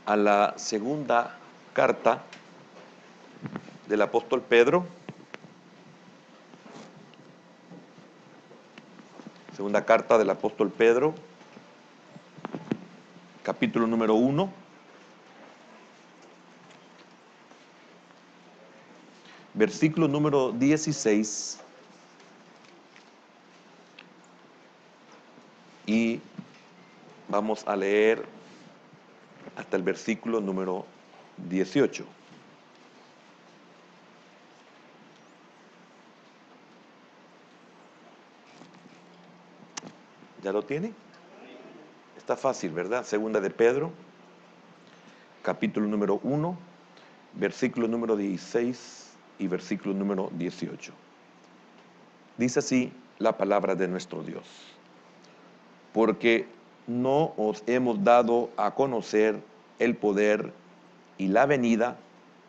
a la segunda carta del apóstol Pedro, segunda carta del apóstol Pedro, capítulo número 1, versículo número 16, y vamos a leer hasta el versículo número 18. ¿Ya lo tiene? Está fácil, ¿verdad? Segunda de Pedro, capítulo número 1, versículo número 16 y versículo número 18. Dice así la palabra de nuestro Dios: porque no os hemos dado a conocer el poder y la venida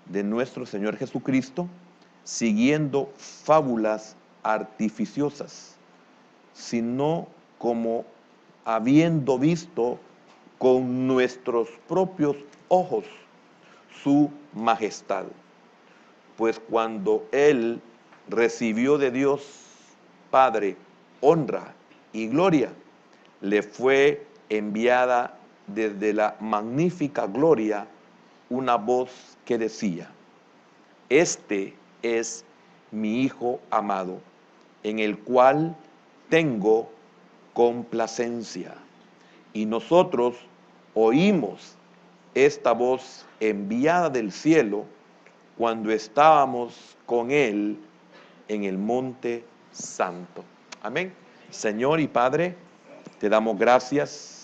de nuestro Señor Jesucristo, siguiendo fábulas artificiosas, sino como habiendo visto con nuestros propios ojos su majestad. Pues cuando Él recibió de Dios Padre honra y gloria, le fue enviada desde la magnífica gloria una voz que decía: este es mi Hijo amado, en el cual tengo complacencia. Y nosotros oímos esta voz enviada del cielo cuando estábamos con Él en el monte santo. Amén. Señor y Padre, te damos gracias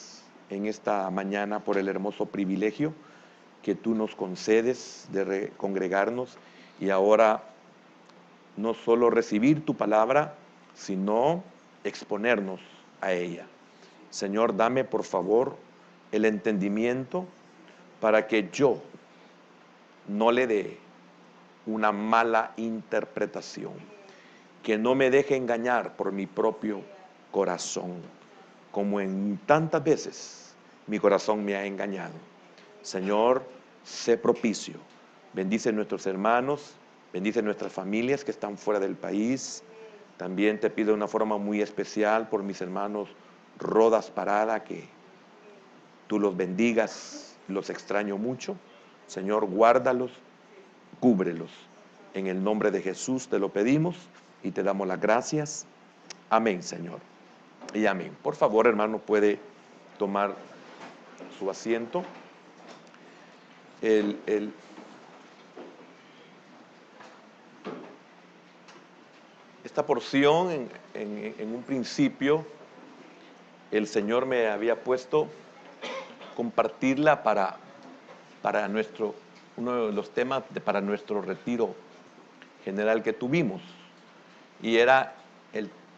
en esta mañana por el hermoso privilegio que tú nos concedes de congregarnos y ahora no solo recibir tu palabra, sino exponernos a ella. Señor, dame por favor el entendimiento para que yo no le dé una mala interpretación, que no me deje engañar por mi propio corazón, como en tantas veces mi corazón me ha engañado. Señor, sé propicio. Bendice a nuestros hermanos, bendice a nuestras familias que están fuera del país. También te pido de una forma muy especial por mis hermanos Rodas Parada, que tú los bendigas, los extraño mucho. Señor, guárdalos, cúbrelos. En el nombre de Jesús te lo pedimos y te damos las gracias. Amén, Señor. Y amén. Por favor, hermano, puede tomar su asiento. Esta porción, en un principio, el Señor me había puesto compartirla para uno de los temas para nuestro retiro general que tuvimos. Y era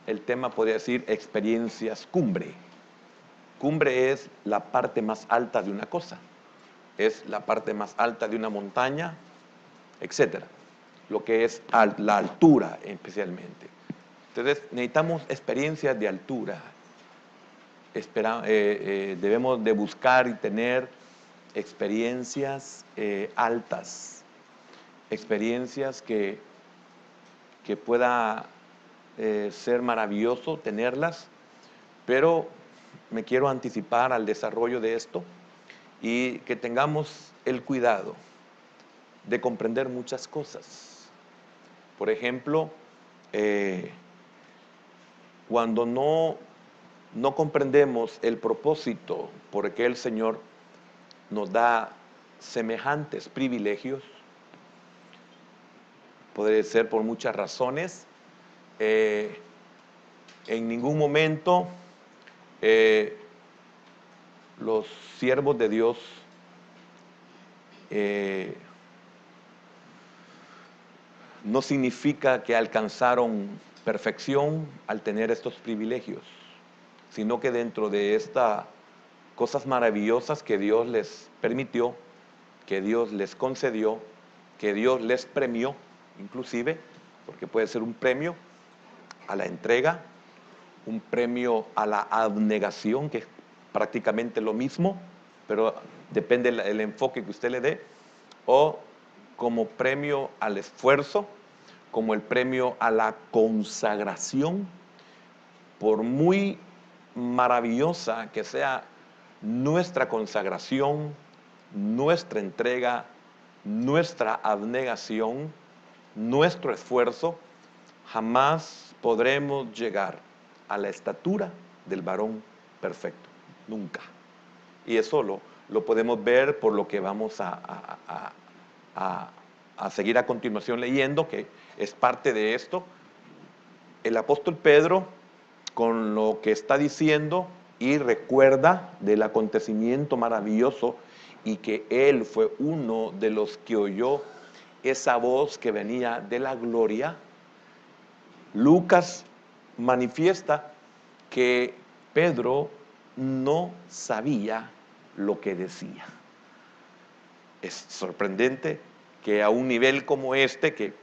el tema, podría decir, experiencias cumbre. Cumbre es la parte más alta de una cosa, es la parte más alta de una montaña, etcétera. Lo que es la altura especialmente. Entonces necesitamos experiencias de altura. Debemos de buscar y tener experiencias altas, experiencias que pueda ser maravilloso tenerlas, pero me quiero anticipar al desarrollo de esto y que tengamos el cuidado de comprender muchas cosas. Por ejemplo, cuando no comprendemos el propósito por el que el Señor nos da semejantes privilegios, puede ser por muchas razones. En ningún momento los siervos de Dios no significa que alcanzaron perfección al tener estos privilegios, sino que dentro de estas cosas maravillosas que Dios les permitió, que Dios les concedió, que Dios les premió, inclusive, porque puede ser un premio a la entrega, un premio a la abnegación, que es prácticamente lo mismo, pero depende el enfoque que usted le dé, o como premio al esfuerzo, como el premio a la consagración. Por muy maravillosa que sea nuestra consagración, nuestra entrega, nuestra abnegación, nuestro esfuerzo, jamás podremos llegar a la estatura del varón perfecto, nunca. Y eso lo podemos ver por lo que vamos a seguir a continuación leyendo, que es parte de esto. El apóstol Pedro, con lo que está diciendo, y recuerda del acontecimiento maravilloso y que él fue uno de los que oyó esa voz que venía de la gloria. Lucas manifiesta que Pedro no sabía lo que decía. Es sorprendente que a un nivel como este,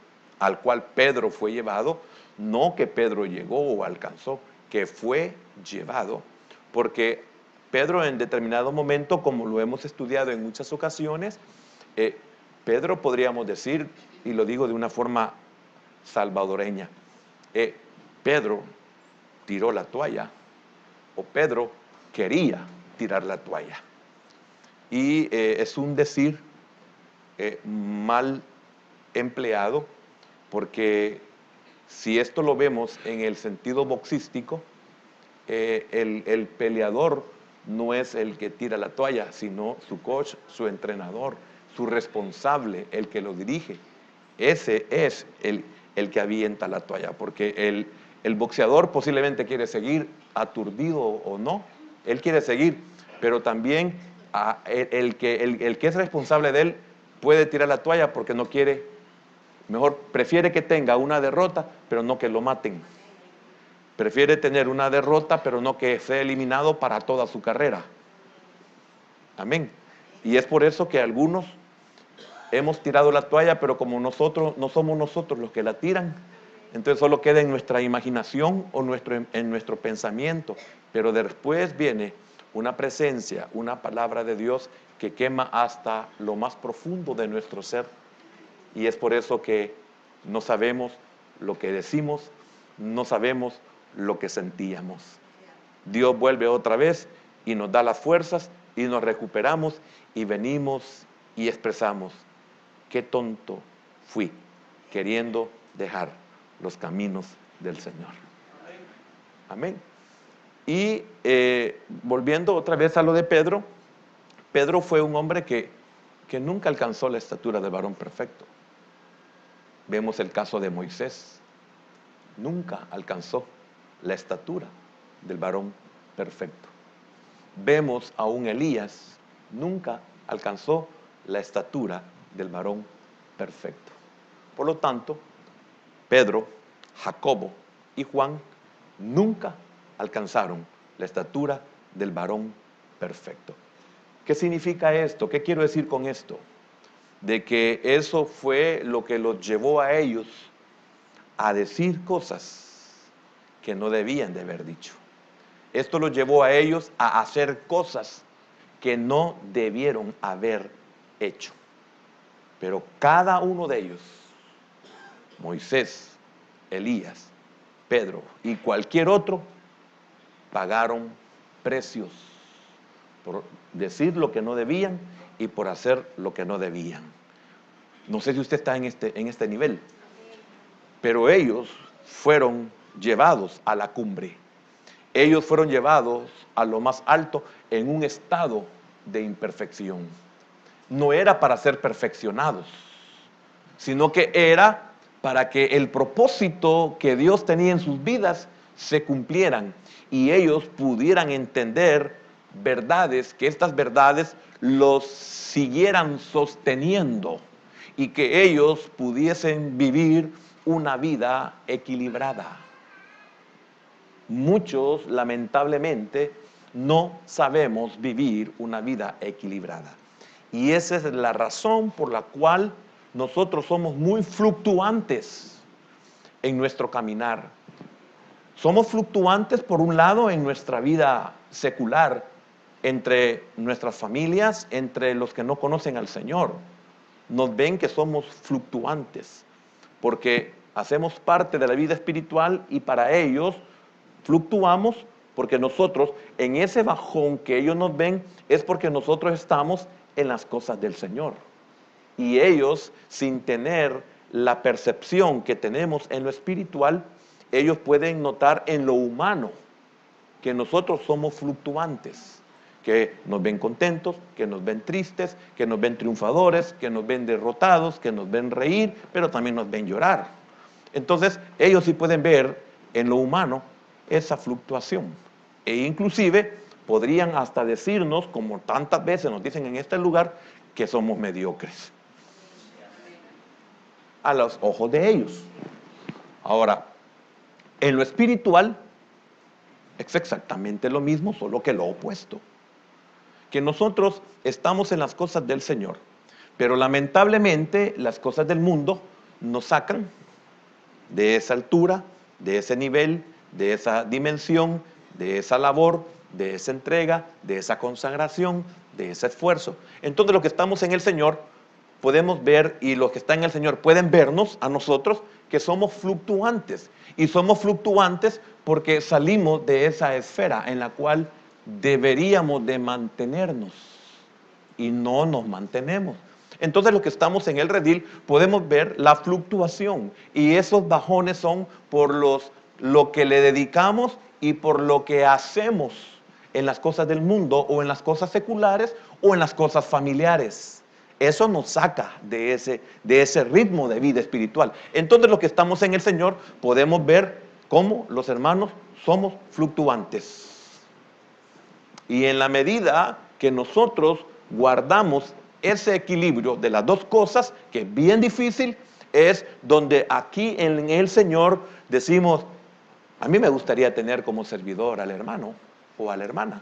al cual Pedro fue llevado, no que Pedro llegó o alcanzó, que fue llevado, porque Pedro en determinado momento, como lo hemos estudiado en muchas ocasiones, Pedro podríamos decir, y lo digo de una forma salvadoreña, Pedro tiró la toalla, o Pedro quería tirar la toalla. Y es un decir mal empleado, porque si esto lo vemos en el sentido boxístico, el peleador no es el que tira la toalla, sino su coach, su entrenador, su responsable, el que lo dirige. Ese es el que avienta la toalla, porque el boxeador posiblemente quiere seguir aturdido o no, él quiere seguir, pero también el que es responsable de él puede tirar la toalla porque no quiere, mejor prefiere que tenga una derrota, pero no que lo maten. Prefiere tener una derrota, pero no que sea eliminado para toda su carrera. Amén. Y es por eso que algunos hemos tirado la toalla, pero como nosotros no somos nosotros los que la tiran, entonces solo queda en nuestra imaginación o en nuestro pensamiento. Pero después viene una presencia, una palabra de Dios que quema hasta lo más profundo de nuestro ser. Y es por eso que no sabemos lo que decimos, no sabemos lo que sentíamos. Dios vuelve otra vez y nos da las fuerzas y nos recuperamos y venimos y expresamos: qué tonto fui queriendo dejar los caminos del Señor. Amén. Y volviendo otra vez a lo de Pedro, Pedro fue un hombre que nunca alcanzó la estatura del varón perfecto. Vemos el caso de Moisés, nunca alcanzó la estatura del varón perfecto. Vemos a un Elías, nunca alcanzó la estatura del varón perfecto. Por lo tanto, Pedro, Jacobo y Juan nunca alcanzaron la estatura del varón perfecto. ¿Qué significa esto? ¿Qué quiero decir con esto? De que eso fue lo que los llevó a ellos a decir cosas que no debían de haber dicho. Esto los llevó a ellos a hacer cosas que no debieron haber hecho. Pero cada uno de ellos, Moisés, Elías, Pedro y cualquier otro, pagaron precios por decir lo que no debían y por hacer lo que no debían. No sé si usted está en este nivel, pero ellos fueron llevados a la cumbre. Ellos fueron llevados a lo más alto en un estado de imperfección. No era para ser perfeccionados, sino que era para que el propósito que Dios tenía en sus vidas se cumplieran y ellos pudieran entender verdades, que estas verdades los siguieran sosteniendo y que ellos pudiesen vivir una vida equilibrada. Muchos, lamentablemente, no sabemos vivir una vida equilibrada. Y esa es la razón por la cual nosotros somos muy fluctuantes en nuestro caminar. Somos fluctuantes, por un lado, en nuestra vida secular, entre nuestras familias, entre los que no conocen al Señor. Nos ven que somos fluctuantes, porque hacemos parte de la vida espiritual y para ellos fluctuamos porque nosotros, en ese bajón que ellos nos ven, es porque nosotros estamos en las cosas del Señor. Y ellos, sin tener la percepción que tenemos en lo espiritual, ellos pueden notar en lo humano que nosotros somos fluctuantes, que nos ven contentos, que nos ven tristes, que nos ven triunfadores, que nos ven derrotados, que nos ven reír, pero también nos ven llorar. Entonces, ellos sí pueden ver en lo humano esa fluctuación. E inclusive podrían hasta decirnos, como tantas veces nos dicen en este lugar, que somos mediocres a los ojos de ellos. Ahora, en lo espiritual es exactamente lo mismo, solo que lo opuesto. Que nosotros estamos en las cosas del Señor, pero lamentablemente las cosas del mundo nos sacan de esa altura, de ese nivel, de esa dimensión, de esa labor, de esa entrega, de esa consagración, de ese esfuerzo. Entonces los que estamos en el Señor podemos ver, y los que están en el Señor pueden vernos a nosotros, que somos fluctuantes. Y somos fluctuantes porque salimos de esa esfera en la cual deberíamos de mantenernos. Y no nos mantenemos. Entonces los que estamos en el redil podemos ver la fluctuación. Y esos bajones son por lo que le dedicamos y por lo que hacemos en las cosas del mundo o en las cosas seculares o en las cosas familiares. Eso nos saca de ese ritmo de vida espiritual. Entonces los que estamos en el Señor podemos ver cómo los hermanos somos fluctuantes. Y en la medida que nosotros guardamos ese equilibrio de las dos cosas, que es bien difícil, es donde aquí en el Señor decimos, a mí me gustaría tener como servidor al hermano o a la hermana.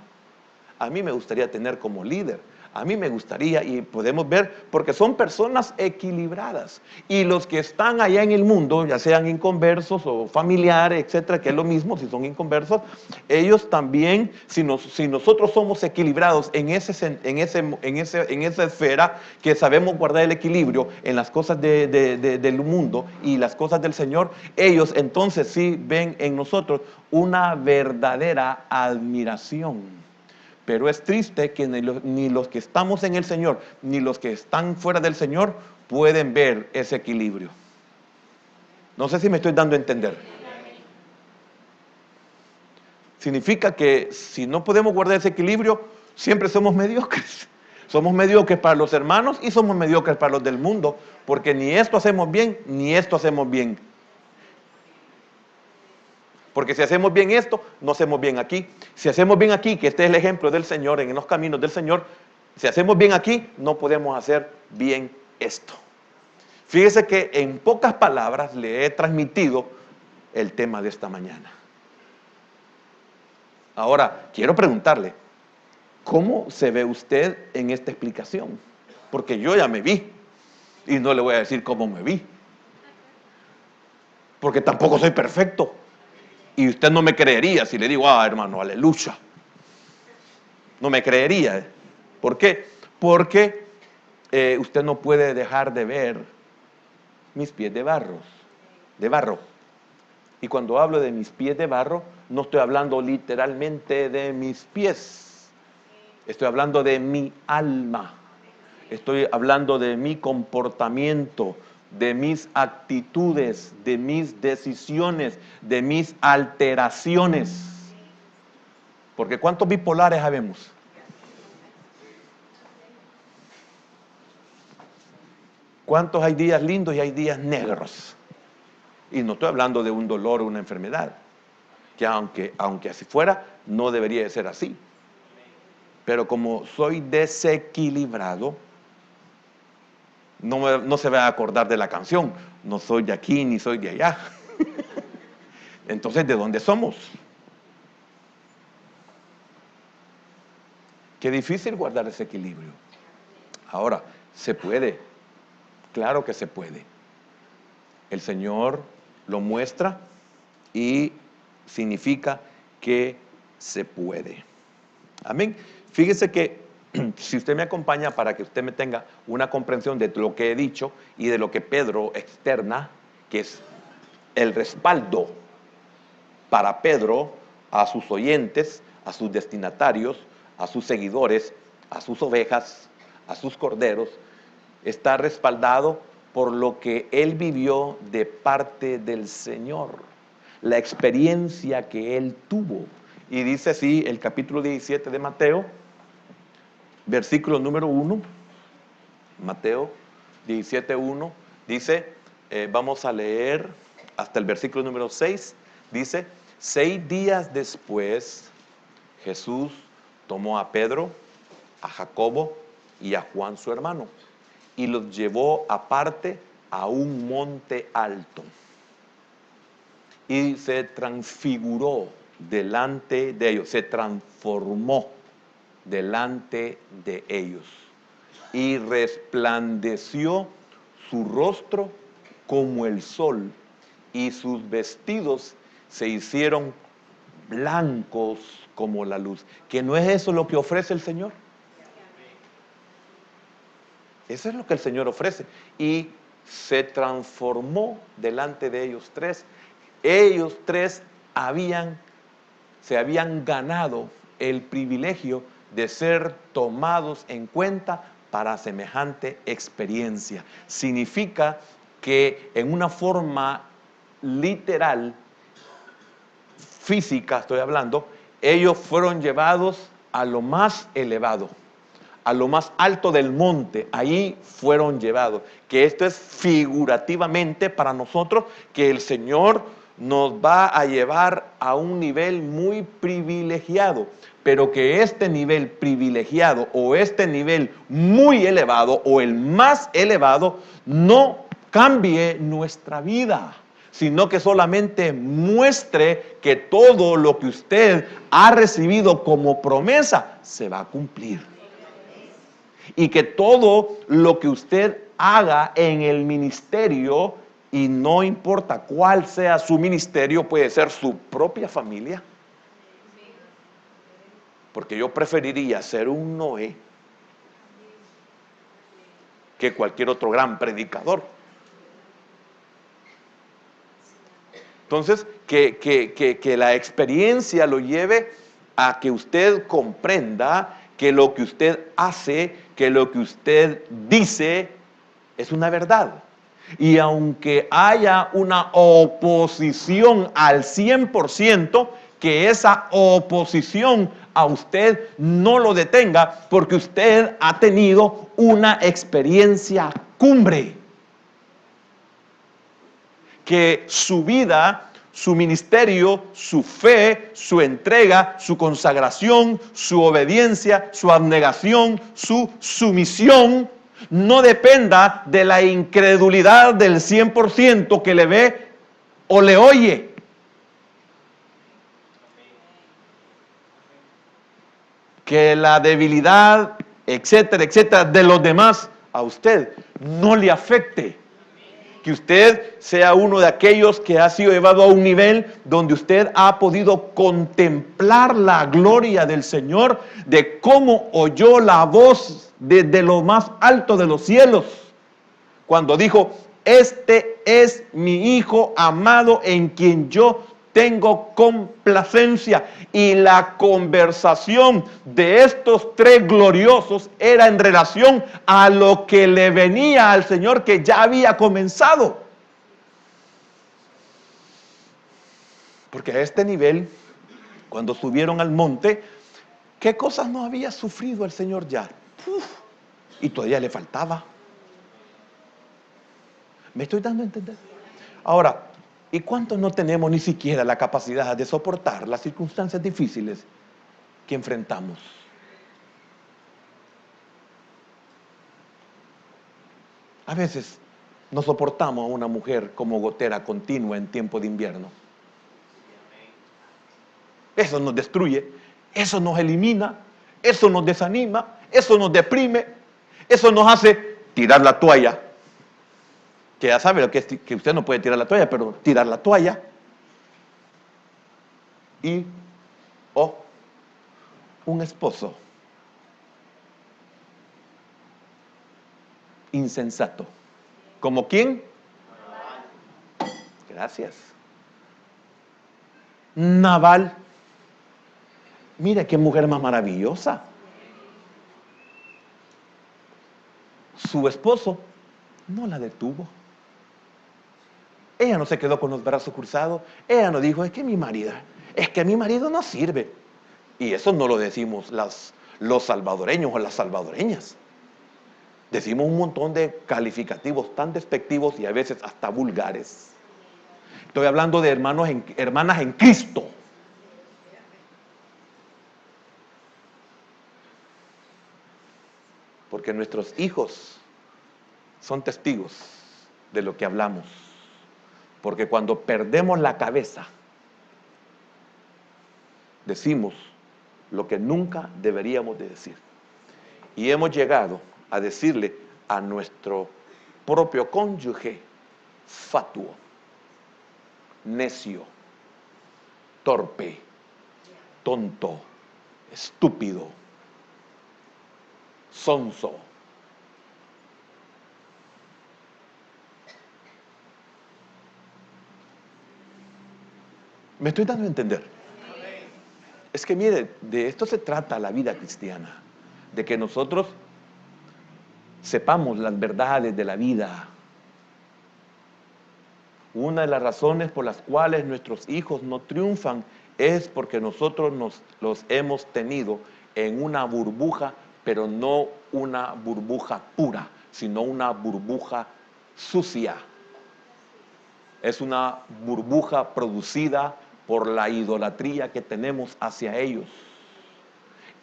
A mí me gustaría tener como líder. A mí me gustaría, y podemos ver, porque son personas equilibradas. Y los que están allá en el mundo, ya sean inconversos o familiares, etcétera, que es lo mismo si son inconversos, ellos también, si nosotros somos equilibrados en esa esfera, que sabemos guardar el equilibrio en las cosas del mundo y las cosas del Señor, ellos entonces sí ven en nosotros una verdadera admiración. Pero es triste que ni los que estamos en el Señor, ni los que están fuera del Señor pueden ver ese equilibrio. No sé si me estoy dando a entender. Significa que si no podemos guardar ese equilibrio, siempre somos mediocres. Somos mediocres para los hermanos y somos mediocres para los del mundo, porque ni esto hacemos bien, ni esto hacemos bien. Porque si hacemos bien esto, no hacemos bien aquí. Si hacemos bien aquí, que este es el ejemplo del Señor, en los caminos del Señor, si hacemos bien aquí, no podemos hacer bien esto. Fíjese que en pocas palabras le he transmitido el tema de esta mañana. Ahora, quiero preguntarle, ¿cómo se ve usted en esta explicación? Porque yo ya me vi y no le voy a decir cómo me vi. Porque tampoco soy perfecto. Y usted no me creería si le digo, hermano, aleluya. No me creería. ¿Por qué? Porque usted no puede dejar de ver mis pies de barro. Y cuando hablo de mis pies de barro, no estoy hablando literalmente de mis pies. Estoy hablando de mi alma. Estoy hablando de mi comportamiento, de mis actitudes, de mis decisiones, de mis alteraciones. Porque ¿cuántos bipolares habemos? ¿Cuántos hay días lindos y hay días negros? Y no estoy hablando de un dolor o una enfermedad, que aunque así fuera, no debería de ser así. Pero como soy desequilibrado, no se va a acordar de la canción. No soy de aquí ni soy de allá. Entonces, ¿de dónde somos? Qué difícil guardar ese equilibrio. Ahora, se puede. Claro que se puede. El Señor lo muestra y significa que se puede. Amén. Fíjese que si usted me acompaña para que usted me tenga una comprensión de lo que he dicho y de lo que Pedro externa, que es el respaldo para Pedro a sus oyentes, a sus destinatarios, a sus seguidores, a sus ovejas, a sus corderos, está respaldado por lo que él vivió de parte del Señor, la experiencia que él tuvo. Y dice así el capítulo 17 de Mateo, versículo número 1, Mateo 17:1, dice, vamos a leer hasta el versículo número 6, dice, 6 días después, Jesús tomó a Pedro, a Jacobo y a Juan su hermano, y los llevó aparte a un monte alto, y se transfiguró delante de ellos, se transformó delante de ellos, y resplandeció su rostro como el sol, y sus vestidos se hicieron blancos como la luz. ¿Que no es eso lo que ofrece el Señor? Eso es lo que el Señor ofrece. Y se transformó delante de ellos tres. Ellos tres se habían ganado el privilegio de ser tomados en cuenta para semejante experiencia. Significa que en una forma literal, física estoy hablando, ellos fueron llevados a lo más elevado, a lo más alto del monte, ahí fueron llevados. Que esto es figurativamente para nosotros, que el Señor nos va a llevar a un nivel muy privilegiado, pero que este nivel privilegiado o este nivel muy elevado o el más elevado no cambie nuestra vida, sino que solamente muestre que todo lo que usted ha recibido como promesa se va a cumplir. Y que todo lo que usted haga en el ministerio, y no importa cuál sea su ministerio, puede ser su propia familia, porque yo preferiría ser un Noé que cualquier otro gran predicador. Entonces, que la experiencia lo lleve a que usted comprenda que lo que usted hace, que lo que usted dice es una verdad. Y aunque haya una oposición al 100%, que esa oposición a usted no lo detenga, porque usted ha tenido una experiencia cumbre. Que su vida, su ministerio, su fe, su entrega, su consagración, su obediencia, su abnegación, su sumisión, no dependa de la incredulidad del 100% que le ve o le oye. Que la debilidad, etcétera, etcétera, de los demás a usted no le afecte. Que usted sea uno de aquellos que ha sido llevado a un nivel donde usted ha podido contemplar la gloria del Señor, de cómo oyó la voz desde lo más alto de los cielos, cuando dijo, este es mi Hijo amado en quien yo tengo complacencia. Y la conversación de estos tres gloriosos era en relación a lo que le venía al Señor, que ya había comenzado. Porque a este nivel, cuando subieron al monte, ¿qué cosas no había sufrido el Señor ya? Y todavía le faltaba. ¿Me estoy dando a entender? Ahora, ¿y cuántos no tenemos ni siquiera la capacidad de soportar las circunstancias difíciles que enfrentamos? A veces no soportamos a una mujer como gotera continua en tiempo de invierno. Eso nos destruye, eso nos elimina, eso nos desanima, eso nos deprime, eso nos hace tirar la toalla. Que ya sabe lo que es, que usted no puede tirar la toalla, pero tirar la toalla. Y un esposo insensato. ¿Como quién? Gracias. Nabal. Mira qué mujer más maravillosa. Su esposo no la detuvo. Ella no se quedó con los brazos cruzados. Ella no dijo, es que mi marido no sirve. Y eso no lo decimos los salvadoreños o las salvadoreñas. Decimos un montón de calificativos tan despectivos y a veces hasta vulgares. Estoy hablando de hermanas en Cristo. Porque nuestros hijos son testigos de lo que hablamos. Porque cuando perdemos la cabeza, decimos lo que nunca deberíamos de decir. Y hemos llegado a decirle a nuestro propio cónyuge fatuo, necio, torpe, tonto, estúpido, sonso. ¿Me estoy dando a entender? Es que mire, de esto se trata la vida cristiana, de que nosotros sepamos las verdades de la vida. Una de las razones por las cuales nuestros hijos no triunfan es porque nosotros los hemos tenido en una burbuja, pero no una burbuja pura, sino una burbuja sucia. Es una burbuja producida por la idolatría que tenemos hacia ellos.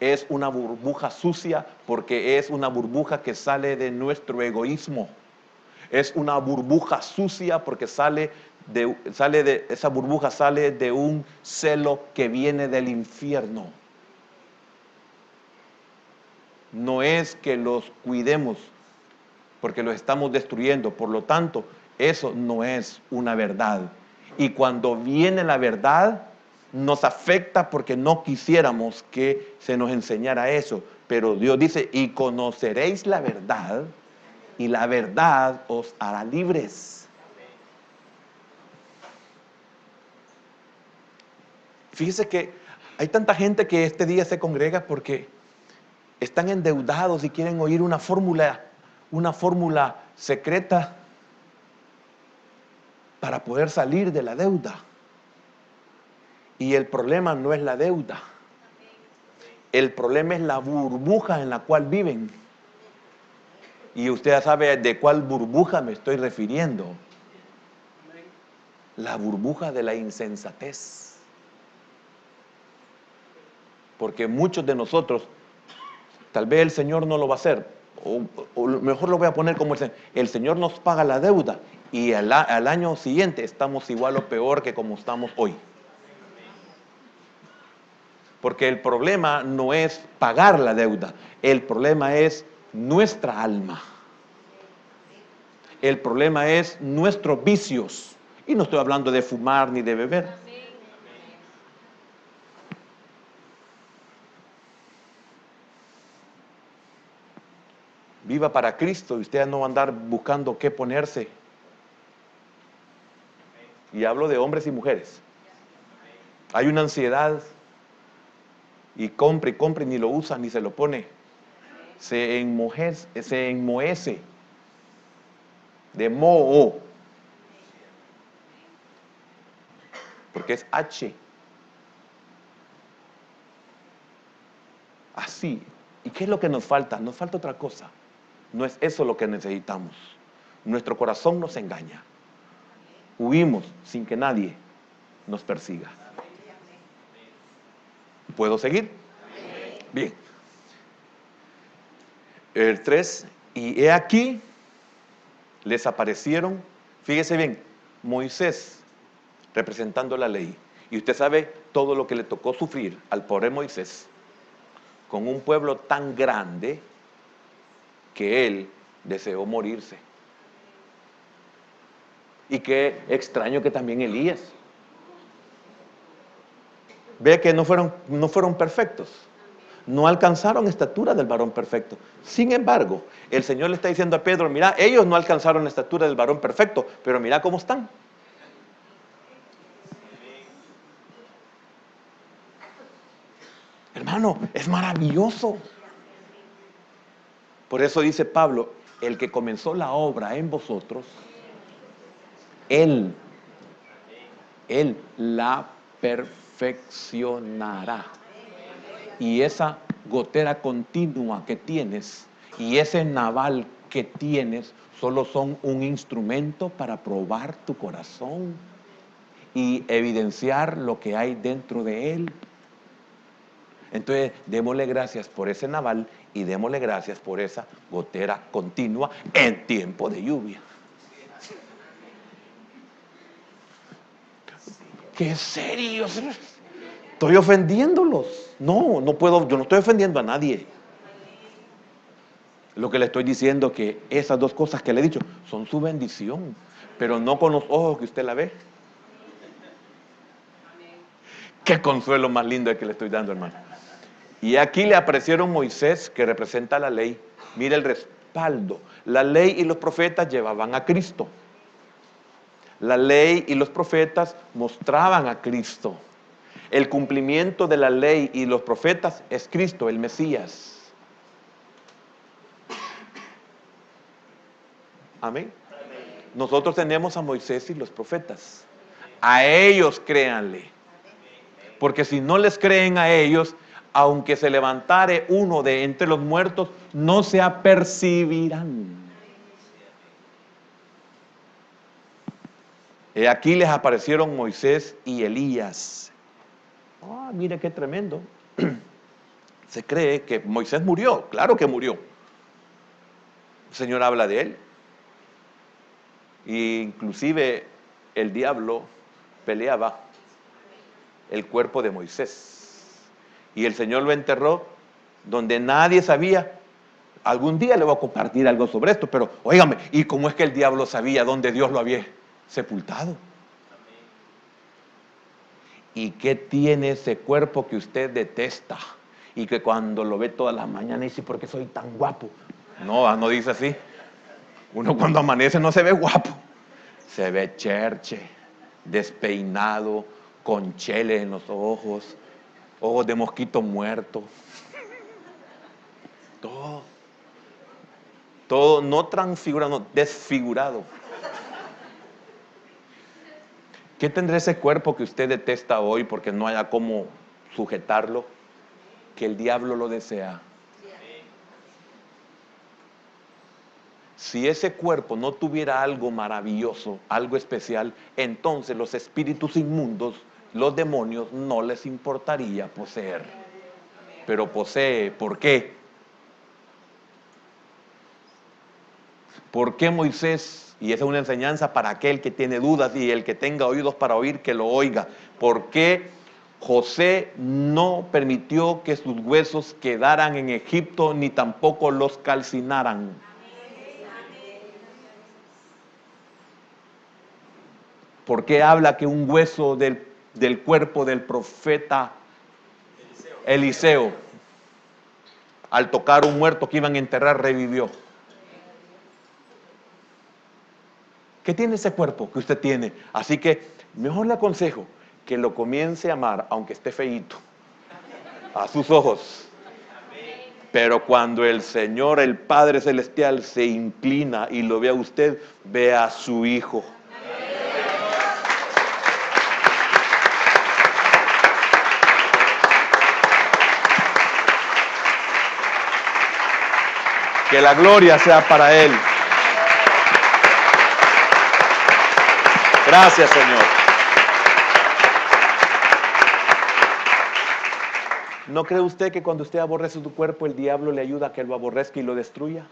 Es una burbuja sucia porque es una burbuja que sale de nuestro egoísmo. Es una burbuja sucia porque esa burbuja sale de un celo que viene del infierno. No es que los cuidemos porque los estamos destruyendo. Por lo tanto, eso no es una verdad. Y cuando viene la verdad, nos afecta porque no quisiéramos que se nos enseñara eso. Pero Dios dice, y conoceréis la verdad, y la verdad os hará libres. Fíjese que hay tanta gente que este día se congrega porque están endeudados y quieren oír una fórmula secreta para poder salir de la deuda. Y el problema no es la deuda. El problema es la burbuja en la cual viven. Y usted ya sabe de cuál burbuja me estoy refiriendo. La burbuja de la insensatez. Porque muchos de nosotros, tal vez el Señor no lo va a hacer, o mejor lo voy a poner como el Señor nos paga la deuda y al año siguiente estamos igual o peor que como estamos hoy. Porque el problema no es pagar la deuda, el problema es nuestra alma. El problema es nuestros vicios. Y no estoy hablando de fumar ni de beber. Viva para Cristo y usted no va a andar buscando qué ponerse. Y hablo de hombres y mujeres. Hay una ansiedad y compre y ni lo usa ni se lo pone. Se enmohece. De moho. Porque es H. Así. ¿Y qué es lo que nos falta? Nos falta otra cosa. No es eso lo que necesitamos. Nuestro corazón nos engaña. Huimos sin que nadie nos persiga. ¿Puedo seguir? Bien. El 3. Y he aquí, les aparecieron, fíjese bien, Moisés representando la ley. Y usted sabe todo lo que le tocó sufrir al pobre Moisés con un pueblo tan grande que él deseó morirse. Y qué extraño que también Elías. Ve que no fueron perfectos. no alcanzaron estatura del varón perfecto. Sin embargo, el Señor le está diciendo a Pedro, mira, ellos no alcanzaron la estatura del varón perfecto, pero mira cómo están. Hermano, es maravilloso. Por eso dice Pablo, el que comenzó la obra en vosotros, Él la perfeccionará. Y esa gotera continua que tienes y ese naval que tienes solo son un instrumento para probar tu corazón y evidenciar lo que hay dentro de él. Entonces, démosle gracias por ese naval y démosle gracias por esa gotera continua en tiempo de lluvia. ¡Qué serio! Estoy ofendiéndolos. No, no puedo, yo no estoy ofendiendo a nadie. Lo que le estoy diciendo es que esas dos cosas que le he dicho son su bendición, pero no con los ojos que usted la ve. Qué consuelo más lindo el que le estoy dando, hermano. Y aquí le aparecieron Moisés, que representa la ley. Mire el respaldo. La ley y los profetas llevaban a Cristo. La ley y los profetas mostraban a Cristo. El cumplimiento de la ley y los profetas es Cristo, el Mesías. Amén. Nosotros tenemos a Moisés y los profetas. A ellos créanle. Porque si no les creen a ellos, aunque se levantare uno de entre los muertos, no se apercibirán. Aquí les aparecieron Moisés y Elías. Mire qué tremendo. Se cree que Moisés murió, claro que murió. El Señor habla de él. E inclusive el diablo peleaba el cuerpo de Moisés. Y el Señor lo enterró donde nadie sabía. Algún día le voy a compartir algo sobre esto, pero óigame, ¿y cómo es que el diablo sabía dónde Dios lo había sepultado? ¿Y qué tiene ese cuerpo que usted detesta? Y que cuando lo ve todas las mañanas dice, ¿por qué soy tan guapo? No, no dice así. Uno cuando amanece no se ve guapo. Se ve cherche, despeinado, con chele en los ojos, ojos de mosquito muerto. Todo no transfigurado, desfigurado. ¿Qué tendrá ese cuerpo que usted detesta hoy porque no haya cómo sujetarlo? Que el diablo lo desea. Si ese cuerpo no tuviera algo maravilloso, algo especial, entonces los espíritus inmundos, los demonios, no les importaría poseer. Pero posee, ¿por qué? ¿Por qué Moisés? Y esa es una enseñanza para aquel que tiene dudas y el que tenga oídos para oír, que lo oiga. ¿Por qué José no permitió que sus huesos quedaran en Egipto ni tampoco los calcinaran? ¿Por qué habla que un hueso del cuerpo del profeta Eliseo, al tocar un muerto que iban a enterrar, revivió? ¿Qué tiene ese cuerpo que usted tiene? Así que mejor le aconsejo que lo comience a amar, aunque esté feíto, a sus ojos. Pero cuando el Señor, el Padre Celestial, se inclina y lo ve a usted, ve a su Hijo. Que la gloria sea para Él. Gracias, Señor. ¿No cree usted que cuando usted aborrece su cuerpo, el diablo le ayuda a que lo aborrezca y lo destruya?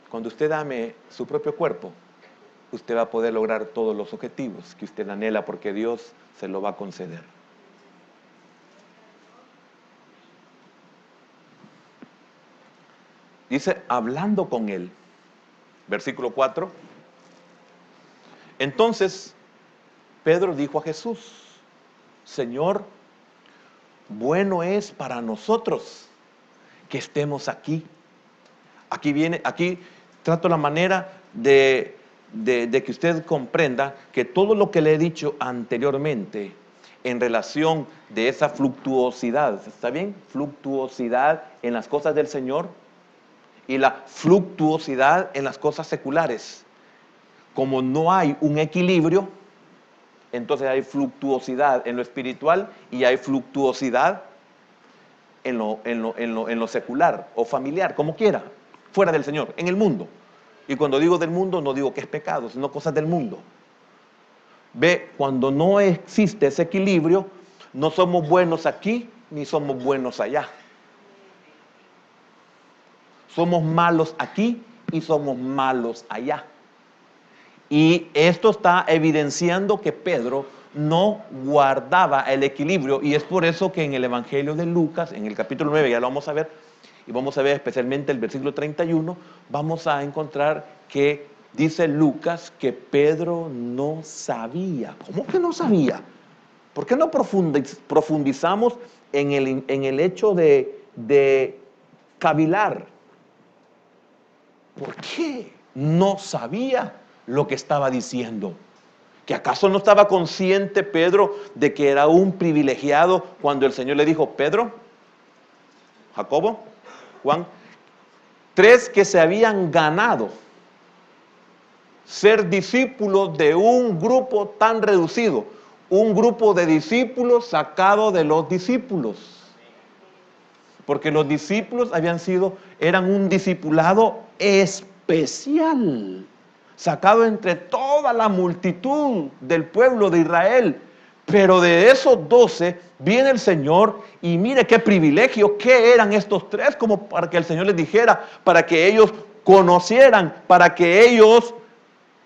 Cuando usted ame su propio cuerpo, usted va a poder lograr todos los objetivos que usted anhela porque Dios se lo va a conceder. Dice, hablando con él, versículo 4. Entonces Pedro dijo a Jesús: Señor, bueno es para nosotros que estemos aquí. Aquí trato la manera de que usted comprenda que todo lo que le he dicho anteriormente en relación de esa fluctuosidad, ¿está bien? Fluctuosidad en las cosas del Señor y la fluctuosidad en las cosas seculares. Como no hay un equilibrio, entonces hay fluctuosidad en lo espiritual y hay fluctuosidad en lo secular o familiar, como quiera, fuera del Señor, en el mundo. Y cuando digo del mundo, no digo que es pecado, sino cosas del mundo. Ve, cuando no existe ese equilibrio, no somos buenos aquí ni somos buenos allá. Somos malos aquí y somos malos allá. Y esto está evidenciando que Pedro no guardaba el equilibrio, y es por eso que en el Evangelio de Lucas, en el capítulo 9, ya lo vamos a ver, y vamos a ver especialmente el versículo 31, vamos a encontrar que dice Lucas que Pedro no sabía. ¿Cómo que no sabía? ¿Por qué no profundizamos en el hecho de cavilar? ¿Por qué no sabía lo que estaba diciendo? ¿Que acaso no estaba consciente Pedro de que era un privilegiado cuando el Señor le dijo: Pedro, Jacobo, Juan, 3 que se habían ganado ser discípulos de un grupo tan reducido, un grupo de discípulos sacado de los discípulos? Porque los discípulos eran un discipulado especial, sacado entre toda la multitud del pueblo de Israel. Pero de esos 12 viene el Señor y mire qué privilegio, qué eran estos 3, como para que el Señor les dijera, para que ellos conocieran, para que ellos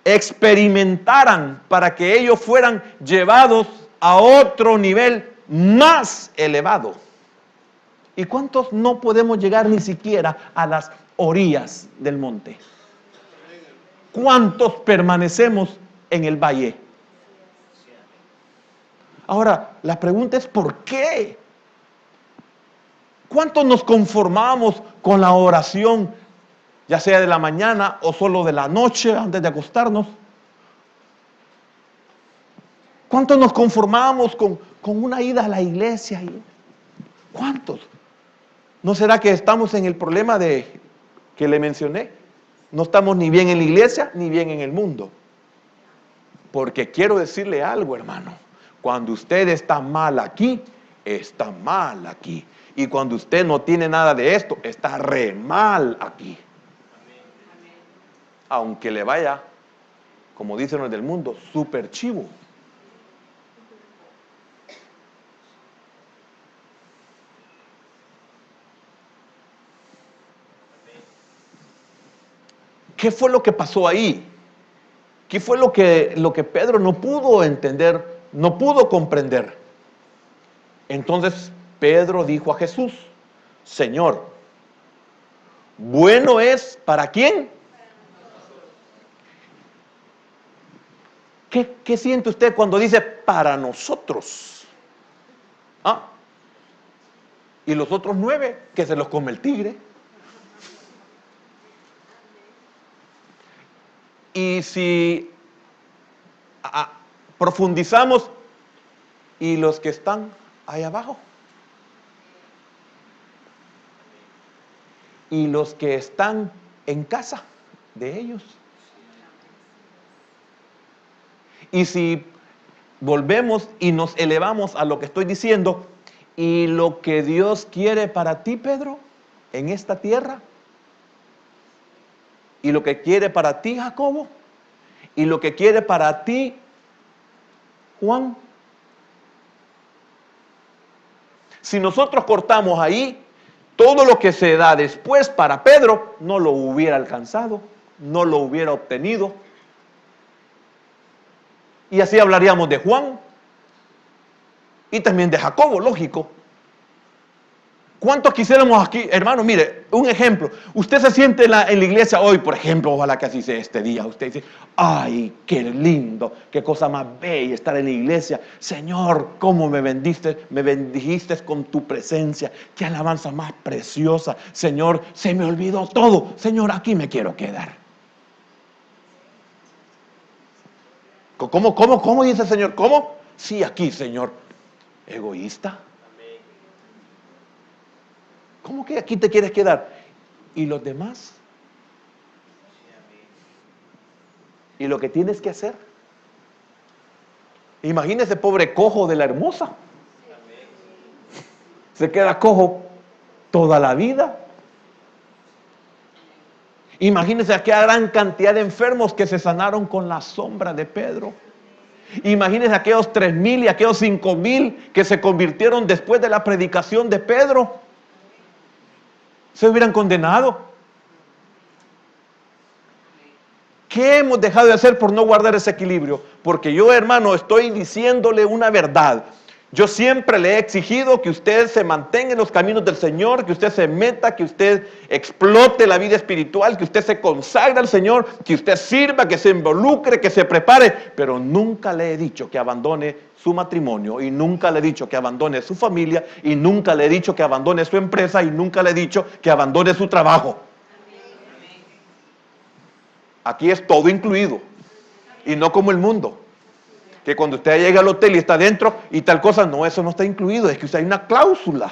experimentaran, para que ellos fueran llevados a otro nivel más elevado. ¿Y cuántos no podemos llegar ni siquiera a las orillas del monte? ¿Cuántos permanecemos en el valle? Ahora, la pregunta es ¿por qué? ¿Cuántos nos conformamos con la oración, ya sea de la mañana o solo de la noche antes de acostarnos? ¿Cuántos nos conformamos con una ida a la iglesia? ¿Cuántos? ¿No será que estamos en el problema que le mencioné? No estamos ni bien en la iglesia ni bien en el mundo. Porque quiero decirle algo, hermano. Cuando usted está mal aquí, está mal aquí. Y cuando usted no tiene nada de esto, está re mal aquí. Aunque le vaya, como dicen los del mundo, súper chivo. ¿Qué fue lo que pasó ahí? ¿Qué fue lo que Pedro no pudo entender, no pudo comprender? Entonces Pedro dijo a Jesús: Señor, bueno es ¿para quién? ¿Qué siente usted cuando dice para nosotros? ¿Ah? ¿Y los otros 9 que se los come el tigre? Y si profundizamos, ¿y los que están ahí abajo? ¿Y los que están en casa de ellos? Y si volvemos y nos elevamos a lo que estoy diciendo, ¿y lo que Dios quiere para ti, Pedro, en esta tierra? ¿Y lo que quiere para ti, Jacobo? ¿Y lo que quiere para ti, Juan? Si nosotros cortamos ahí, todo lo que se da después para Pedro no lo hubiera alcanzado, no lo hubiera obtenido. Y así hablaríamos de Juan y también de Jacobo, lógico. ¿Cuántos quisiéramos aquí, hermano? Mire, un ejemplo. Usted se siente en la iglesia hoy, por ejemplo, ojalá que así sea este día. Usted dice, ay, qué lindo, qué cosa más bella estar en la iglesia. Señor, cómo me bendijiste con tu presencia. Qué alabanza más preciosa. Señor, se me olvidó todo. Señor, aquí me quiero quedar. ¿Cómo dice el Señor? ¿Cómo? Sí, aquí, Señor. Egoísta. ¿Cómo que aquí te quieres quedar? ¿Y los demás? ¿Y lo que tienes que hacer? Imagínese, pobre cojo de la hermosa. Se queda cojo toda la vida. Imagínese aquella gran cantidad de enfermos que se sanaron con la sombra de Pedro. Imagínese aquellos 3,000 y aquellos 5,000 que se convirtieron después de la predicación de Pedro. Se hubieran condenado. ¿Qué hemos dejado de hacer por no guardar ese equilibrio? Porque yo, hermano, estoy diciéndole una verdad. Yo siempre le he exigido que usted se mantenga en los caminos del Señor, que usted se meta, que usted explote la vida espiritual, que usted se consagre al Señor, que usted sirva, que se involucre, que se prepare. Pero nunca le he dicho que abandone su matrimonio, y nunca le he dicho que abandone su familia, y nunca le he dicho que abandone su empresa, y nunca le he dicho que abandone su trabajo. Aquí es todo incluido, y no como el mundo, que cuando usted llega al hotel y está adentro y tal cosa, no, eso no está incluido, es que usted hay una cláusula.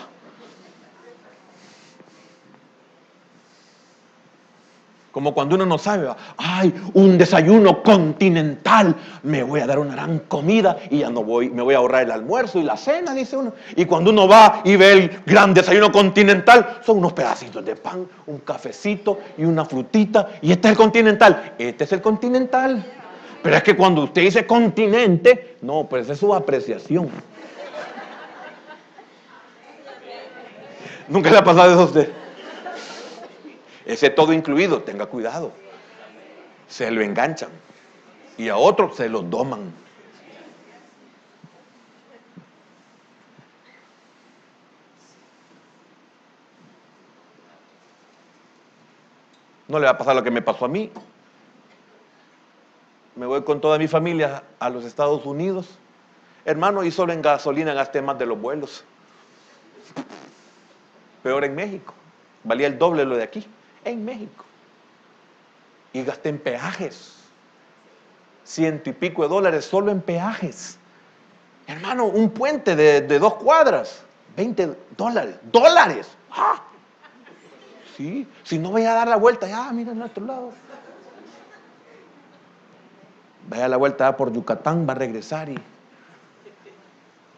Como cuando uno no sabe, ay, un desayuno continental, me voy a dar una gran comida y ya no voy, me voy a ahorrar el almuerzo y la cena, dice uno. Y cuando uno va y ve el gran desayuno continental, son unos pedacitos de pan, un cafecito y una frutita, y este es el continental. Este es el continental. Pero es que cuando usted dice continente, no, pues es su apreciación. ¿Nunca le ha pasado eso a usted? Ese todo incluido, tenga cuidado. Se lo enganchan y a otros se lo doman. No le va a pasar lo que me pasó a mí. Me voy con toda mi familia a los Estados Unidos. Hermano, y solo en gasolina gasté más de los vuelos. Peor en México. Valía el doble lo de aquí. En México. Y gasté en peajes. $100 y pico solo en peajes. Hermano, un puente de 2 cuadras. $20. ¡Dólares! ¡Ah! Sí, si no vaya a dar la vuelta, ya, mira al otro lado. Vaya a la vuelta por Yucatán, va a regresar y...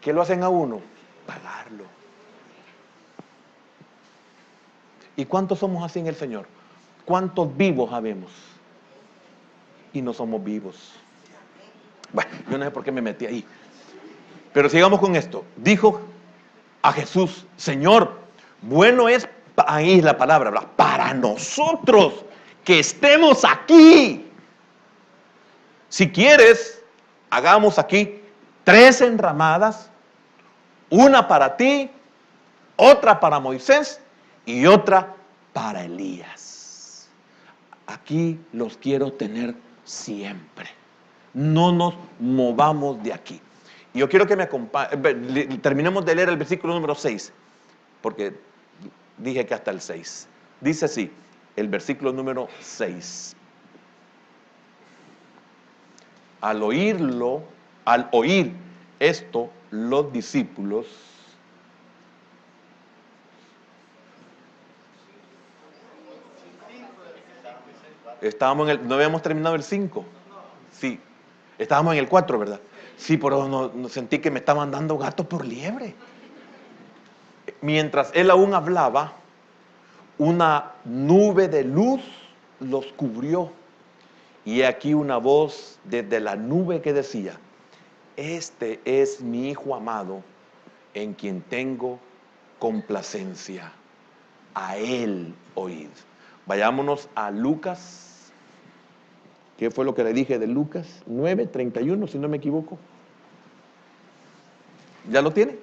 ¿Qué lo hacen a uno? Pagarlo. ¿Y cuántos somos así en el Señor? ¿Cuántos vivos habemos? Y no somos vivos. Bueno, yo no sé por qué me metí ahí. Pero sigamos con esto. Dijo a Jesús, Señor, bueno es, ahí es la palabra, ¿verdad? Para nosotros que estemos aquí. Si quieres, hagamos aquí 3 enramadas, una para ti, otra para Moisés y otra para Elías. Aquí los quiero tener siempre. No nos movamos de aquí. Y yo quiero que me acompañen, terminemos de leer el versículo número 6, porque dije que hasta el 6. Dice así, el versículo número 6. Al oír esto, los discípulos no habíamos terminado el 5. Sí, estábamos en el 4, ¿verdad? Sí, pero no sentí que me estaban dando gato por liebre. Mientras él aún hablaba, una nube de luz los cubrió. Y aquí una voz desde la nube que decía, este es mi Hijo amado, en quien tengo complacencia. A él oíd. Vayámonos a Lucas. ¿Qué fue lo que le dije de Lucas? 9:31, si no me equivoco. ¿Ya lo tiene?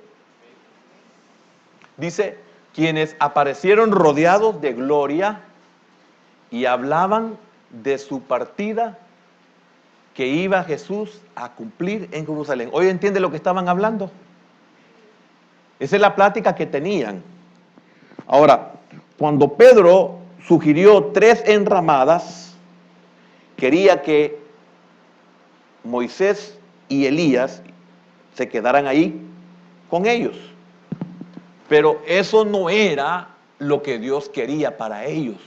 Dice, quienes aparecieron rodeados de gloria y hablaban de su partida que iba Jesús a cumplir en Jerusalén. ¿Hoy entiende lo que estaban hablando? Esa es la plática que tenían. Ahora, cuando Pedro sugirió 3 enramadas, quería que Moisés y Elías se quedaran ahí con ellos. Pero eso no era lo que Dios quería para ellos.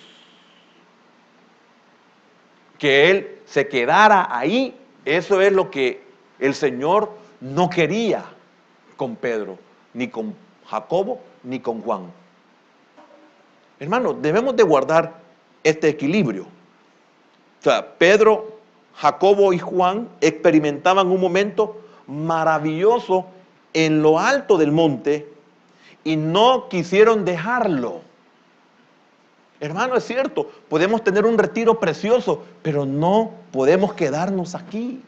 Que Él se quedara ahí, eso es lo que el Señor no quería con Pedro, ni con Jacobo, ni con Juan. Hermanos, debemos de guardar este equilibrio. O sea, Pedro, Jacobo y Juan experimentaban un momento maravilloso en lo alto del monte y no quisieron dejarlo. Hermano, es cierto, podemos tener un retiro precioso, pero no podemos quedarnos aquí.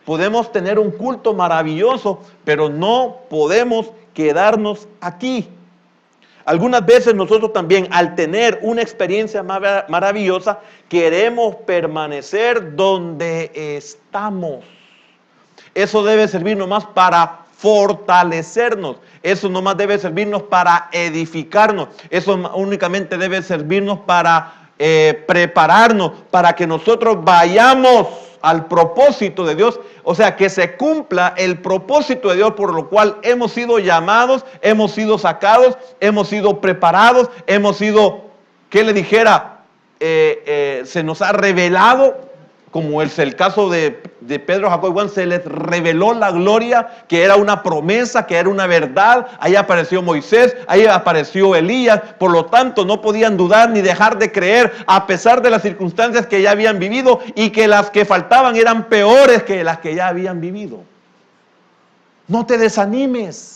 Podemos tener un culto maravilloso, pero no podemos quedarnos aquí. Algunas veces nosotros también, al tener una experiencia maravillosa, queremos permanecer donde estamos. Eso debe servir nomás para fortalecernos. Eso nomás debe servirnos para edificarnos. Eso únicamente debe servirnos para prepararnos, para que nosotros vayamos al propósito de Dios. O sea, que se cumpla el propósito de Dios por lo cual hemos sido llamados, hemos sido sacados, hemos sido preparados, hemos sido, ¿qué le dijera? Se nos ha revelado, como es el caso de Pedro, Jacob y Juan, se les reveló la gloria, que era una promesa, que era una verdad. Ahí apareció Moisés, ahí apareció Elías. Por lo tanto, no podían dudar ni dejar de creer, a pesar de las circunstancias que ya habían vivido y que las que faltaban eran peores que las que ya habían vivido. No te desanimes.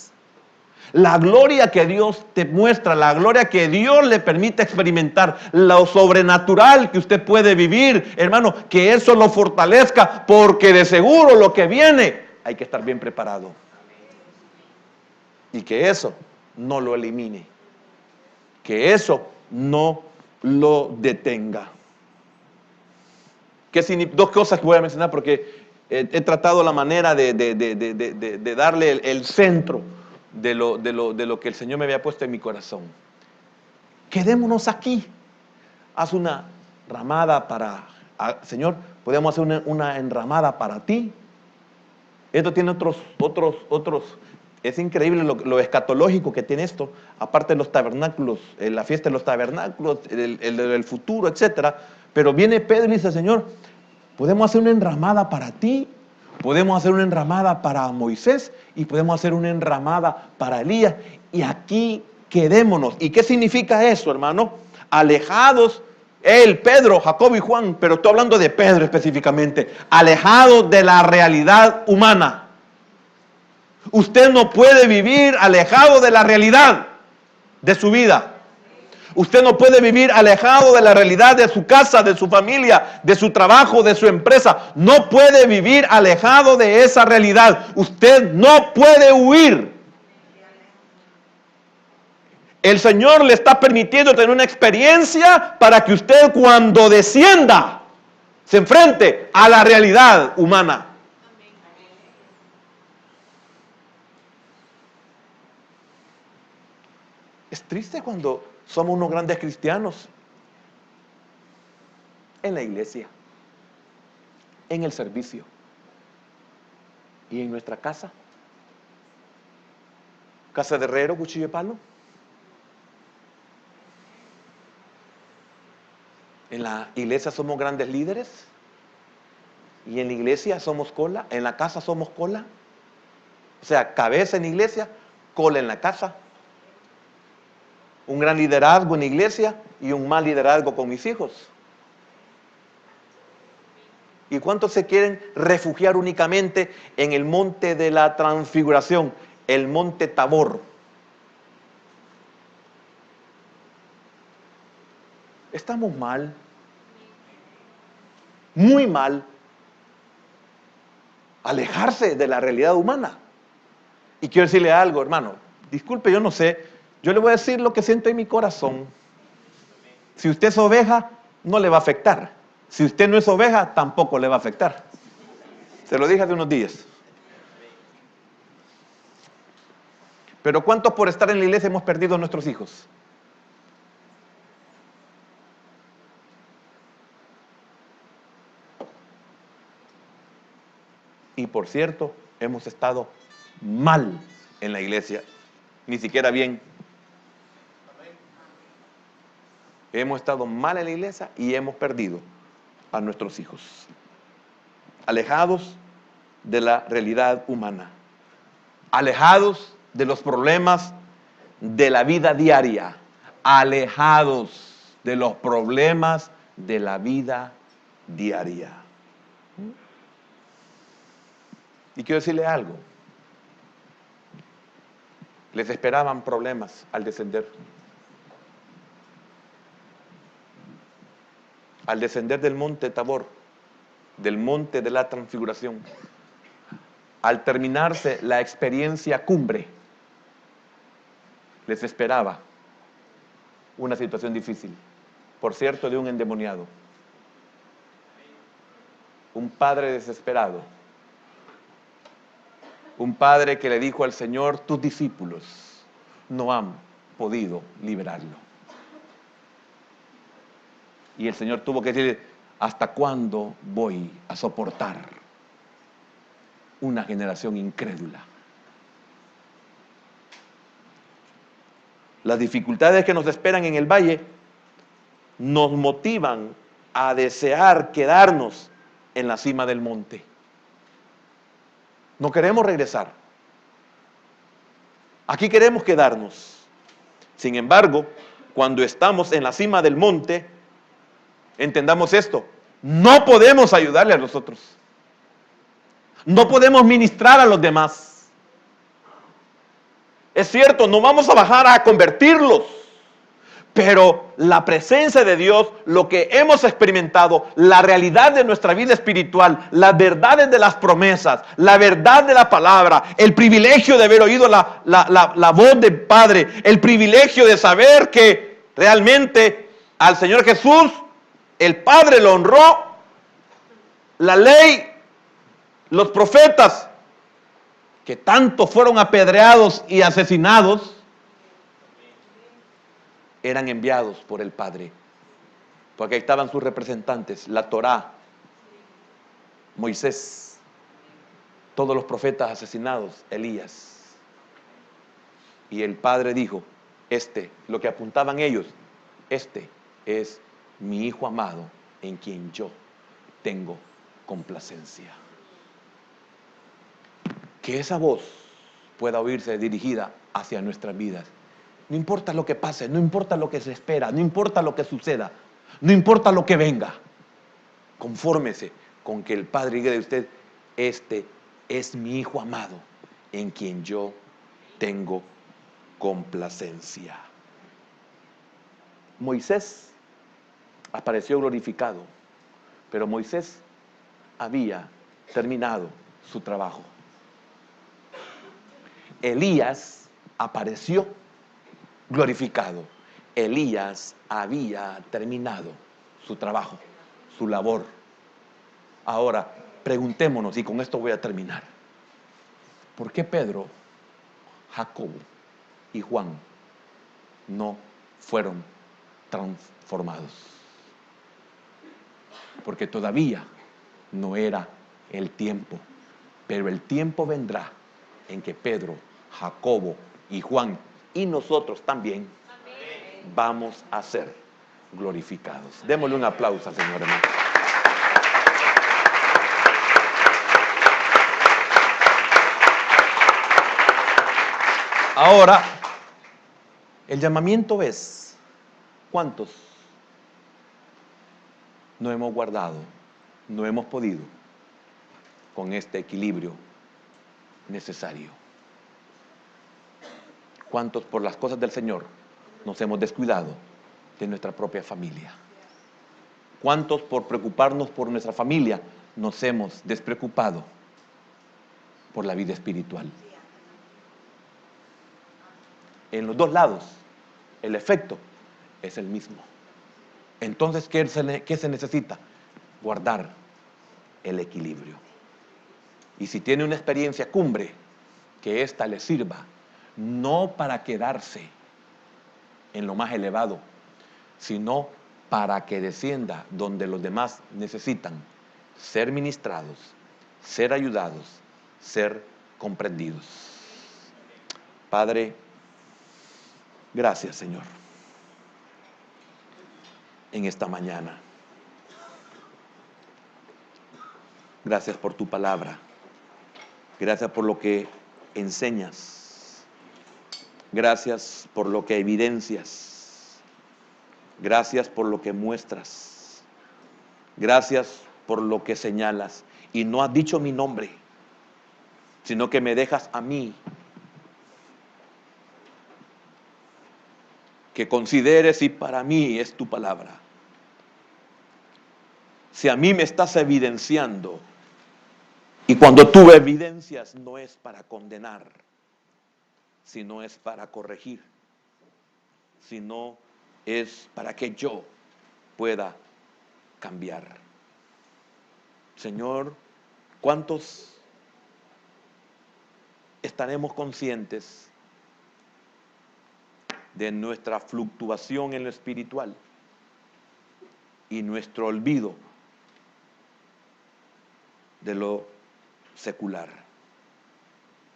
La gloria que Dios te muestra, la gloria que Dios le permite experimentar, lo sobrenatural que usted puede vivir, hermano, que eso lo fortalezca, porque de seguro lo que viene hay que estar bien preparado. Y que eso no lo elimine, que eso no lo detenga. Dos cosas que voy a mencionar porque he tratado la manera de darle el centro de lo que el Señor me había puesto en mi corazón. Quedémonos aquí. Haz una ramada para, Señor, podemos hacer una enramada para ti. Esto tiene otros. Es increíble lo escatológico que tiene esto, aparte de los tabernáculos, la fiesta de los tabernáculos, el futuro, etcétera. Pero viene Pedro y dice, Señor, podemos hacer una enramada para ti. Podemos hacer una enramada para Moisés y podemos hacer una enramada para Elías. Y aquí quedémonos. ¿Y qué significa eso, hermano? Alejados, Pedro, Jacob y Juan, pero estoy hablando de Pedro específicamente, alejados de la realidad humana. Usted no puede vivir alejado de la realidad de su vida. Usted no puede vivir alejado de la realidad de su casa, de su familia, de su trabajo, de su empresa. No puede vivir alejado de esa realidad. Usted no puede huir. El Señor le está permitiendo tener una experiencia para que usted, cuando descienda, se enfrente a la realidad humana. Es triste cuando somos unos grandes cristianos en la iglesia, en el servicio y en nuestra casa. Casa de herrero, cuchillo de palo. En la iglesia somos grandes líderes y en la iglesia somos cola, en la casa somos cola. O sea, cabeza en la iglesia, cola en la casa. Un gran liderazgo en la iglesia y un mal liderazgo con mis hijos. ¿Y cuántos se quieren refugiar únicamente en el monte de la transfiguración, el monte Tabor? Estamos mal, muy mal. Alejarse de la realidad humana. Y quiero decirle algo, hermano, disculpe, yo no sé Yo le voy a decir lo que siento en mi corazón. Si usted es oveja, no le va a afectar. Si usted no es oveja, tampoco le va a afectar. Se lo dije hace unos días. Pero ¿cuántos por estar en la iglesia hemos perdido a nuestros hijos? Y por cierto, hemos estado mal en la iglesia, ni siquiera bien. Hemos estado mal en la iglesia y hemos perdido a nuestros hijos, alejados de la realidad humana, alejados de los problemas de la vida diaria, alejados de los problemas de la vida diaria. Y quiero decirle algo. Les esperaban problemas al descender. Al descender del monte Tabor, del monte de la transfiguración, al terminarse la experiencia cumbre, les esperaba una situación difícil. Por cierto, de un endemoniado. Un padre desesperado. Un padre que le dijo al Señor: tus discípulos no han podido liberarlo. Y el Señor tuvo que decirle: ¿hasta cuándo voy a soportar una generación incrédula? Las dificultades que nos esperan en el valle nos motivan a desear quedarnos en la cima del monte. No queremos regresar. Aquí queremos quedarnos. Sin embargo, cuando estamos en la cima del monte, entendamos esto: no podemos ayudarle a los otros. No podemos ministrar a los demás. Es cierto, no vamos a bajar a convertirlos, pero la presencia de Dios, lo que hemos experimentado, la realidad de nuestra vida espiritual, las verdades de las promesas, la verdad de la palabra, el privilegio de haber oído la voz del Padre, el privilegio de saber que realmente al Señor Jesús el Padre lo honró, la ley, los profetas, que tanto fueron apedreados y asesinados, eran enviados por el Padre, porque ahí estaban sus representantes, la Torá, Moisés, todos los profetas asesinados, Elías. Y el Padre dijo: lo que apuntaban ellos, este es mi Hijo amado, en quien yo tengo complacencia. Que esa voz pueda oírse dirigida hacia nuestras vidas. No importa lo que pase, no importa lo que se espera, no importa lo que suceda, no importa lo que venga. Confórmese con que el Padre diga de usted: este es mi Hijo amado, en quien yo tengo complacencia. Moisés apareció glorificado, pero Moisés había terminado su trabajo. Elías apareció glorificado. Elías había terminado su trabajo, su labor. Ahora, preguntémonos, y con esto voy a terminar: ¿por qué Pedro, Jacobo y Juan no fueron transformados? Porque todavía no era el tiempo, pero el tiempo vendrá en que Pedro, Jacobo y Juan, y nosotros también, vamos a ser glorificados. Démosle un aplauso al Señor, hermano. Ahora, el llamamiento es: ¿cuántos no hemos guardado, no hemos podido con este equilibrio necesario? ¿Cuántos por las cosas del Señor nos hemos descuidado de nuestra propia familia? ¿Cuántos por preocuparnos por nuestra familia nos hemos despreocupado por la vida espiritual? En los dos lados, el efecto es el mismo. Entonces, ¿qué se necesita? Guardar el equilibrio. Y si tiene una experiencia cumbre, que ésta le sirva, no para quedarse en lo más elevado, sino para que descienda donde los demás necesitan ser ministrados, ser ayudados, ser comprendidos. Padre, gracias, Señor, en esta mañana. Gracias por tu palabra. Gracias por lo que enseñas. Gracias por lo que evidencias. Gracias por lo que muestras. Gracias por lo que señalas. Y no has dicho mi nombre, sino que me dejas a mí que considere si para mí es tu palabra. Si a mí me estás evidenciando, y cuando tú evidencias no es para condenar, sino es para corregir, sino es para que yo pueda cambiar. Señor, ¿cuántos estaremos conscientes de nuestra fluctuación en lo espiritual y nuestro olvido de lo secular?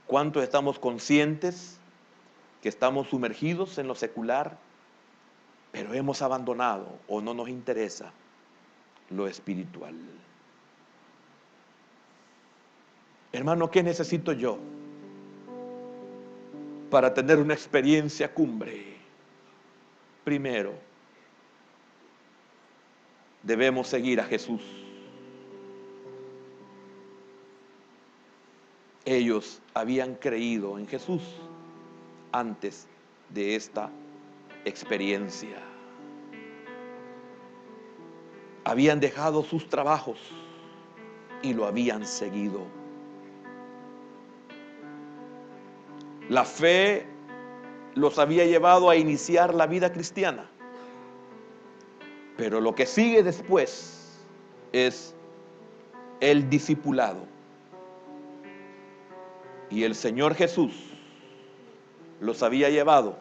¿Cuántos estamos conscientes que estamos sumergidos en lo secular, pero hemos abandonado o no nos interesa lo espiritual? Hermano, ¿qué necesito yo para tener una experiencia cumbre? Primero, debemos seguir a Jesús. Ellos habían creído en Jesús antes de esta experiencia. Habían dejado sus trabajos y lo habían seguido. La fe los había llevado a iniciar la vida cristiana. Pero lo que sigue después es el discipulado. Y el Señor Jesús los había llevado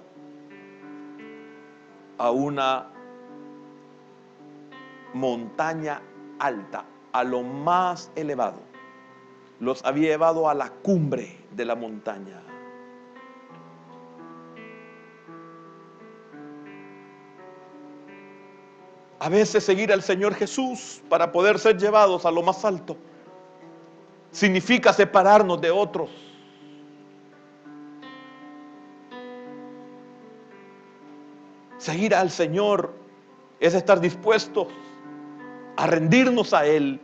a una montaña alta, a lo más elevado. Los había llevado a la cumbre de la montaña. A veces seguir al Señor Jesús para poder ser llevados a lo más alto significa separarnos de otros. Seguir al Señor es estar dispuestos a rendirnos a Él.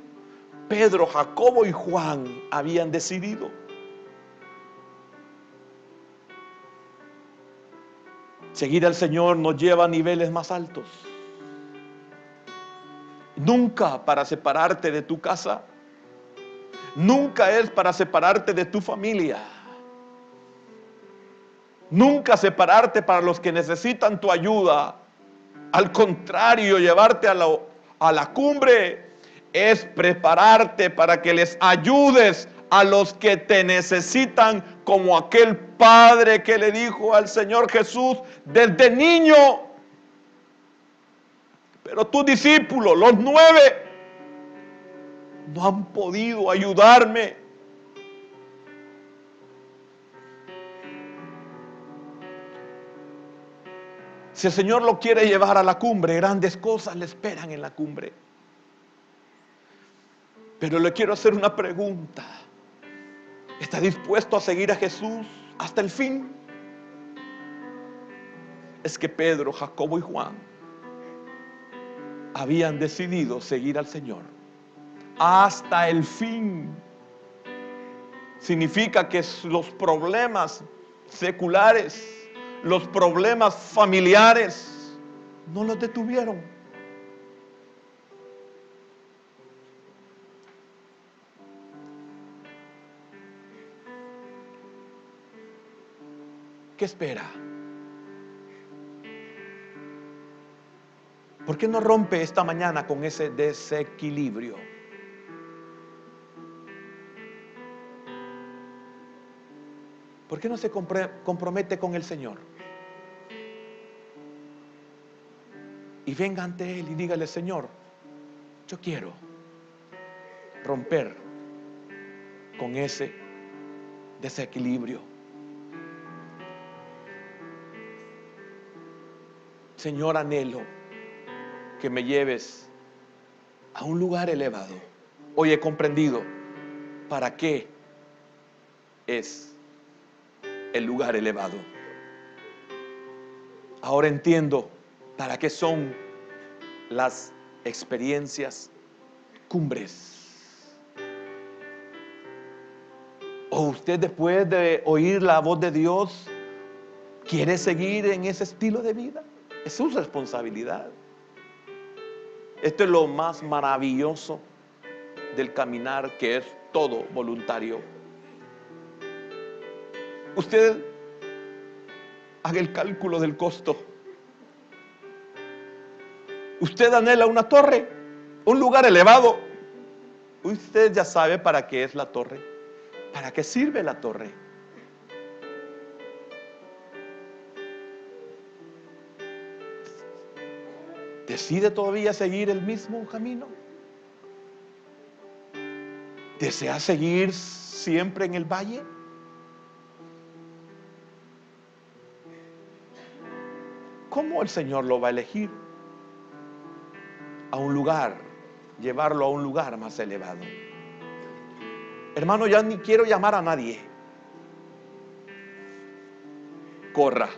Pedro, Jacobo y Juan habían decidido. Seguir al Señor nos lleva a niveles más altos. Nunca para separarte de tu casa. Nunca es para separarte de tu familia. Nunca separarte para los que necesitan tu ayuda. Al contrario, llevarte a la cumbre es prepararte para que les ayudes a los que te necesitan, como aquel padre que le dijo al Señor Jesús desde niño: pero tus discípulos, los 9, no han podido ayudarme. Si el Señor lo quiere llevar a la cumbre, grandes cosas le esperan en la cumbre. Pero le quiero hacer una pregunta. ¿Está dispuesto a seguir a Jesús hasta el fin? Es que Pedro, Jacobo y Juan habían decidido seguir al Señor hasta el fin. Significa que los problemas seculares, los problemas familiares, no los detuvieron. ¿Qué espera? ¿Por qué no rompe esta mañana con ese desequilibrio? ¿Por qué no se compromete con el Señor? Y venga ante Él y dígale: Señor, yo quiero romper con ese desequilibrio. Señor, anhelo que me lleves a un lugar elevado. Hoy he comprendido para qué es el lugar elevado. Ahora entiendo para qué son las experiencias cumbres. ¿O usted, después de oír la voz de Dios, quiere seguir en ese estilo de vida? Es su responsabilidad. Esto es lo más maravilloso del caminar, que es todo voluntario. Usted haga el cálculo del costo. Usted anhela una torre, un lugar elevado. Usted ya sabe para qué es la torre, para qué sirve la torre. ¿Decide todavía seguir el mismo camino? ¿Desea seguir siempre en el valle? ¿Cómo el Señor lo va a elegir? A un lugar, llevarlo a un lugar más elevado. Hermano, ya ni quiero llamar a nadie. Corra,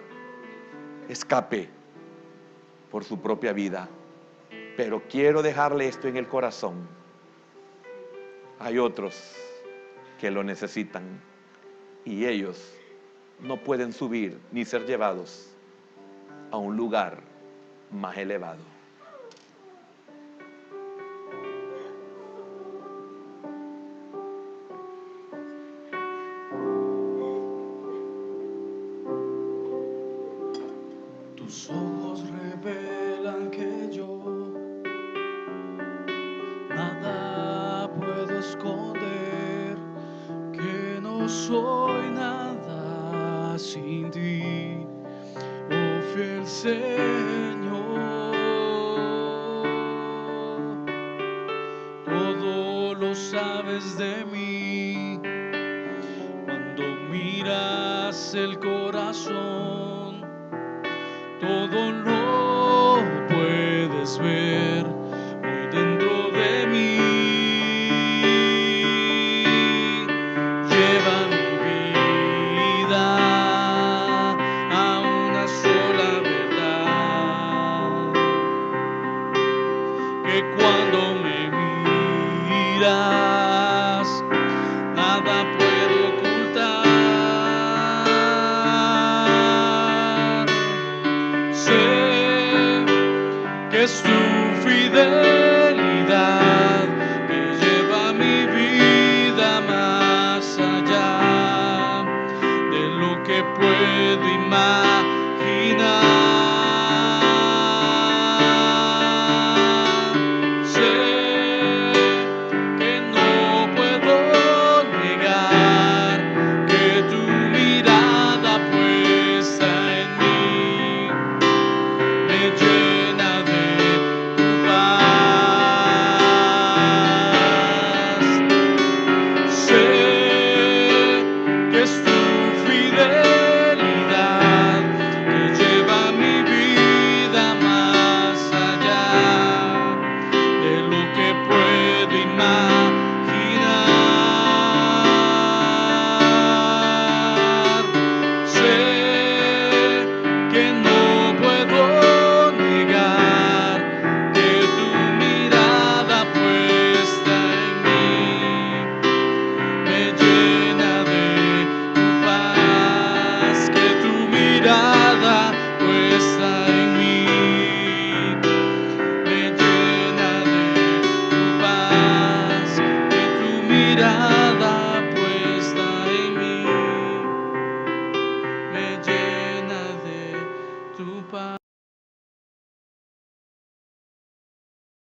escape por su propia vida. Pero quiero dejarle esto en el corazón. Hay otros que lo necesitan y ellos no pueden subir ni ser llevados a un lugar más elevado. Tus ojos revelan que yo nada puedo esconder, que no soy nada sin ti, oh fiel Señor. Todo lo sabes de mí, cuando miras el corazón, todo lo puedes ver muy dentro de mí. Lleva mi vida a una sola verdad, que cuando me miras nada puedo ocultar. Sé que es tu fidelidad que lleva mi vida más allá de lo que puedo imaginar. Sé que no puedo negar que tu mirada puesta en mí me lleva